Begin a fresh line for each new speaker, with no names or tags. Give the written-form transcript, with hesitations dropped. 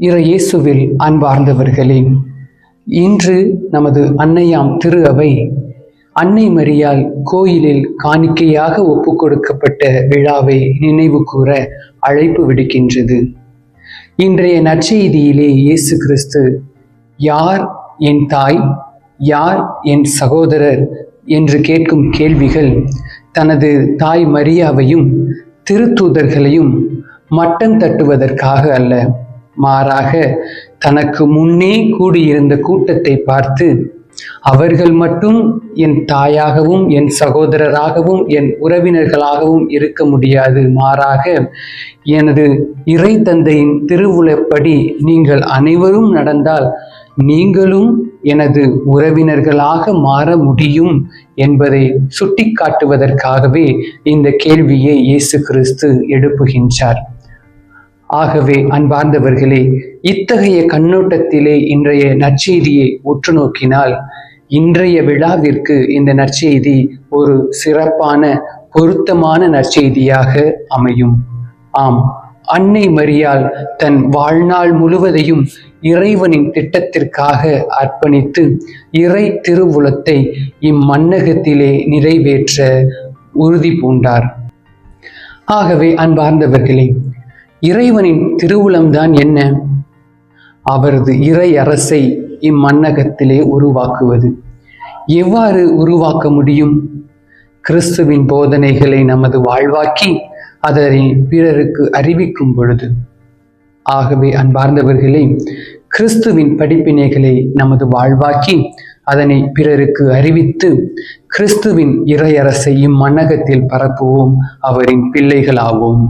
இயேசுவில் அன்பார்ந்தவர்களே, இன்று நமது அன்னையாம் திரு அவை அன்னை மரியாள் கோயிலில் காணிக்கையாக ஒப்பு கொடுக்கப்பட்ட விழாவை நினைவு கூற அழைப்பு விடுக்கின்றது. இன்றைய நற்செய்தியிலே இயேசு கிறிஸ்து யார் என் தாய், யார் என் சகோதரர் என்று கேட்கும் கேள்விகள் தனது தாய் மரியாவையும் திருத்தூதர்களையும் மட்டம் தட்டுவதற்காக அல்ல, மாறாக தனக்கு முன்னே கூடியிருந்த கூட்டத்தை பார்த்து, அவர்கள் மட்டும் என் தாயாகவும் என் சகோதரராகவும் என் உறவினர்களாகவும் இருக்க முடியாது, மாறாக எனது இறை தந்தையின் திருவுளப்படி நீங்கள் அனைவரும் நடந்தால் நீங்களும் எனது உறவினர்களாக மாற முடியும் என்பதை சுட்டிக்காட்டுவதற்காகவே இந்த கேள்வியை இயேசு கிறிஸ்து எழுப்புகின்றார். ஆகவே அன்பார்ந்தவர்களே, இத்தகைய கண்ணோட்டத்திலே இன்றைய நற்செய்தியை உற்று நோக்கினால் இன்றைய விழாவிற்கு இந்த நற்செய்தி ஒரு சிறப்பான பொருத்தமான நற்செய்தியாக அமையும். ஆம், அன்னை மரியாள் தன் வாழ்நாள் முழுவதையும் இறைவனின் திட்டத்திற்காக அர்ப்பணித்து இறை திருவுளத்தை இம்மன்னகத்திலே நிறைவேற்ற உறுதி பூண்டார். ஆகவே அன்பார்ந்தவர்களே, இறைவனின் திருவுளம்தான் என்ன? அவரது இறை அரசை இம்மன்னகத்திலே உருவாக்குவது. எவ்வாறு உருவாக்க முடியும்? கிறிஸ்துவின் போதனைகளை நமது வாழ்வாக்கி அதனை பிறருக்கு அறிவிக்கும் பொழுது. ஆகவே அன்பார்ந்தவர்களே, கிறிஸ்துவின் படிப்பினைகளை நமது வாழ்வாக்கி அதனை பிறருக்கு அறிவித்து கிறிஸ்துவின் இறையரசை இம்மன்னகத்தில் பரப்புவோம், அவரின் பிள்ளைகளாவோம்.